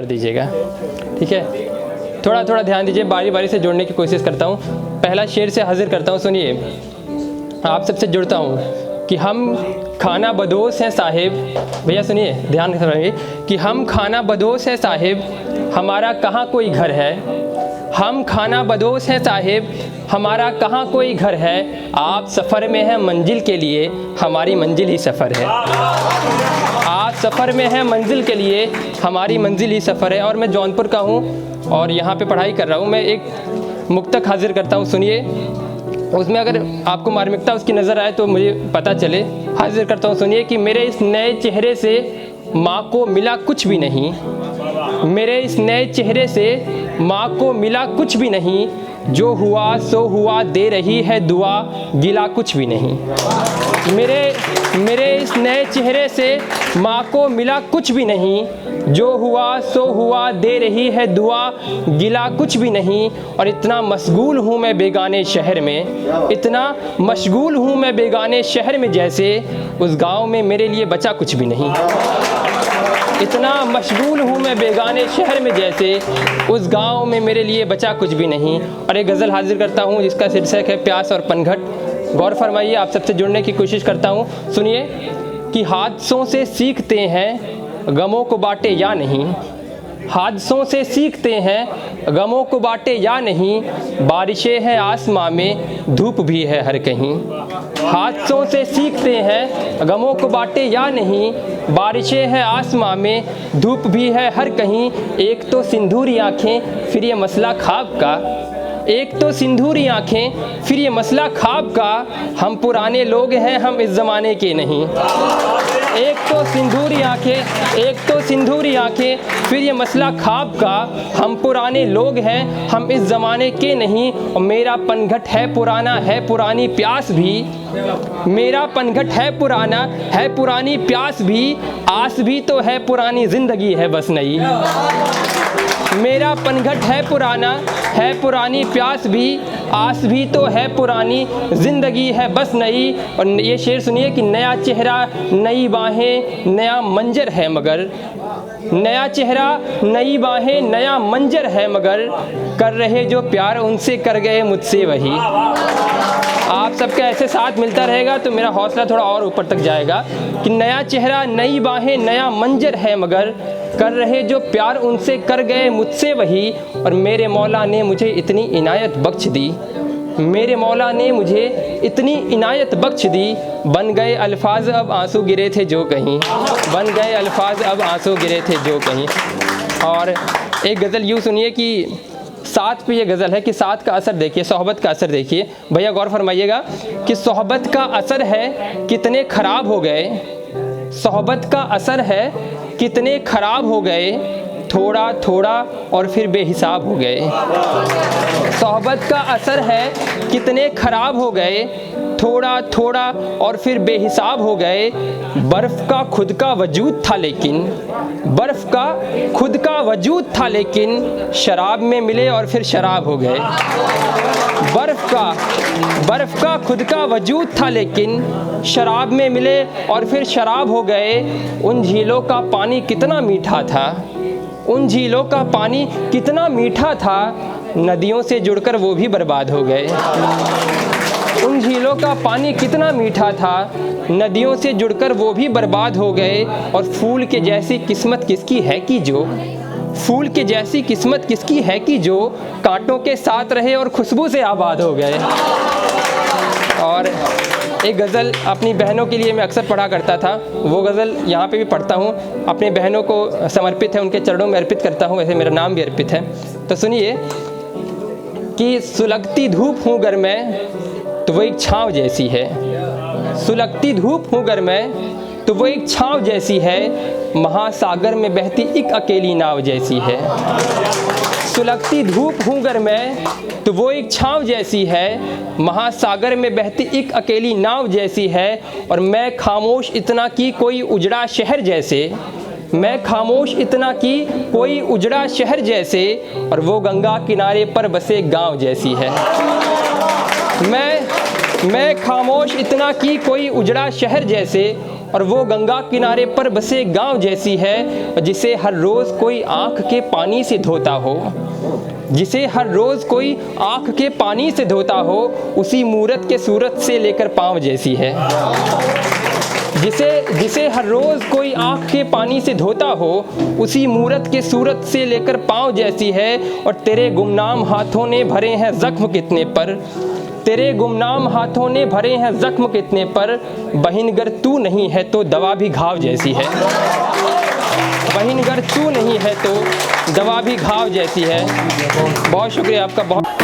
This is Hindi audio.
कर दीजिएगा, ठीक है। थोड़ा थोड़ा ध्यान दीजिए, बारी बारी से जोड़ने की कोशिश करता हूँ। पहला शेर से हाजिर करता हूँ, सुनिए। आप सबसे जुड़ता हूँ कि हम खाना बदोश हैं साहिब, भैया सुनिए ध्यान से रहिए, कि हम खाना बदोश हैं साहिब, हमारा कहाँ कोई घर है। हम खाना बदोश हैं साहिब, हमारा कहाँ कोई घर है। आप सफ़र में हैं मंजिल के लिए, हमारी मंजिल ही सफ़र है। आप सफ़र में हैं मंजिल के लिए, हमारी मंजिल ही सफ़र है। और मैं जौनपुर का हूँ और यहाँ पे पढ़ाई कर रहा हूँ। मैं एक मुक्तक हाजिर करता हूँ, सुनिए। उसमें अगर आपको मार्मिकता उसकी नज़र आए तो मुझे पता चले। हाजिर करता हूँ, सुनिए कि मेरे इस नए चेहरे से माँ को मिला कुछ भी नहीं। मेरे इस नए चेहरे से माँ को मिला कुछ भी नहीं। जो हुआ सो हुआ, दे रही है दुआ, गिला कुछ भी नहीं। मेरे इस नए चेहरे से माँ को मिला कुछ भी नहीं। जो हुआ सो हुआ, दे रही है दुआ, गिला कुछ भी नहीं। और इतना मशगूल हूँ मैं बेगाने शहर में, इतना मशगूल हूँ मैं बेगाने शहर में, जैसे उस गाँव में मेरे लिए बचा कुछ भी नहीं। इतना मशगूल हूँ मैं बेगाने शहर में, जैसे उस गांव में मेरे लिए बचा कुछ भी नहीं। और एक गज़ल हाजिर करता हूँ जिसका शीर्षक है प्यास और पनघट। गौर फरमाइए, आप सबसे जुड़ने की कोशिश करता हूँ, सुनिए। कि हादसों से सीखते हैं गमों को बांटे या नहीं। हादसों से सीखते हैं गमों को बांटे या नहीं। बारिशें हैं आसमां में, धूप भी है हर कहीं। हादसों से सीखते हैं गमों को बांटे या नहीं। बारिशें हैं आसमां में, धूप भी है हर कहीं। एक तो सिंदूरी आँखें, फिर ये मसला ख्वाब का। एक तो सिंदूरी आँखें, फिर ये मसला ख्वाब का। हम पुराने लोग हैं, हम इस ज़माने के नहीं। एक तो सिंदूरी आँखें, एक तो सिंदूरी आँखें, फिर ये मसला ख्वाब का। हम पुराने लोग हैं, हम इस ज़माने के नहीं। और मेरा पनघट है पुराना, है पुरानी प्यास भी। मेरा पनघट है पुराना, है पुरानी प्यास भी। आस भी तो है पुरानी, ज़िंदगी है बस नई। मेरा पनघट है पुराना, है पुरानी प्यास भी। आस भी तो है पुरानी, ज़िंदगी है बस नई। और ये शेर सुनिए कि नया चेहरा, नई बाहें, नया मंजर है मगर। नया चेहरा, नई बाहें, नया मंजर है मगर। कर रहे जो प्यार उनसे कर गए मुझसे वही। आप सबका ऐसे साथ मिलता रहेगा तो मेरा हौसला थोड़ा और ऊपर तक जाएगा। कि नया चेहरा, नई बाहें, नया मंजर है मगर। कर रहे जो प्यार उनसे कर गए मुझसे वही। और मेरे मौला ने मुझे इतनी इनायत बख्श दी। मेरे मौला ने मुझे इतनी इनायत बख्श दी। बन गए अल्फाज अब आंसू गिरे थे जो कहीं। बन गए अल्फाज अब आंसू गिरे थे जो कहीं। और एक गज़ल यूँ सुनिए कि साथ पे ये गज़ल है कि साथ का असर देखिए, सोहबत का असर देखिए। भैया गौर फरमाइएगा कि सोहबत का असर है कितने ख़राब हो गए। सोहबत का असर है कितने ख़राब हो गए। थोड़ा थोड़ा और फिर बेहिसाब हो गए। सोहबत का असर है कितने ख़राब हो गए। थोड़ा थोड़ा और फिर बेहिसाब हो गए। बर्फ़ का खुद का वजूद था लेकिन, बर्फ़ का खुद का वजूद था लेकिन, शराब में मिले और फिर शराब हो गए। बर्फ़ का खुद का वजूद था लेकिन, शराब में मिले और फिर शराब हो गए। उन झीलों का पानी कितना मीठा था, उन झीलों का पानी कितना मीठा था। नदियों से जुड़कर वो भी बर्बाद हो गए। उन झीलों का पानी कितना मीठा था, नदियों से जुड़कर वो भी बर्बाद हो गए। और फूल के जैसी किस्मत किसकी है कि जो, फूल के जैसी किस्मत किसकी है कि जो, कांटों के साथ रहे और खुशबू से आबाद हो गए। और एक गज़ल अपनी बहनों के लिए मैं अक्सर पढ़ा करता था, वो गज़ल यहाँ पे भी पढ़ता हूँ। अपनी बहनों को समर्पित है, उनके चरणों में अर्पित करता हूँ, वैसे मेरा नाम भी अर्पित है। तो सुनिए कि सुलगती धूप हूँ गर मैं तो वो एक छाँव जैसी है। सुलगती धूप हूँ गर मैं तो वो एक छाँव जैसी है। महासागर में बहती एक अकेली नाव जैसी है। सुलगती धूप हूँ गर मैं तो वो एक छाँव जैसी है। महासागर में बहती एक अकेली नाव जैसी है। और मैं खामोश इतना कि कोई उजड़ा शहर जैसे, मैं खामोश इतना कि कोई उजड़ा शहर जैसे। और वो गंगा किनारे पर बसे गांव जैसी है। मैं खामोश इतना कि कोई उजड़ा शहर जैसे। और वो गंगा किनारे पर बसे गांव जैसी है जिसे हर रोज़ कोई आँख के पानी से धोता हो, जिसे हर रोज़ कोई आँख के पानी से धोता हो, उसी मूरत के सूरत से लेकर पाँव जैसी है। जिसे हर रोज़ कोई आँख के पानी से धोता हो, उसी मूरत के सूरत से लेकर पाँव जैसी है। और तेरे गुमनाम हाथों ने भरे हैं ज़ख्म कितने पर, तेरे गुमनाम हाथों ने भरे हैं ज़ख्म कितने पर, बहिन गर तू नहीं है तो दवा भी घाव जैसी है। बहिन गर तू नहीं है तो दवा भी घाव जैसी है। बहुत शुक्रिया आपका। बहुत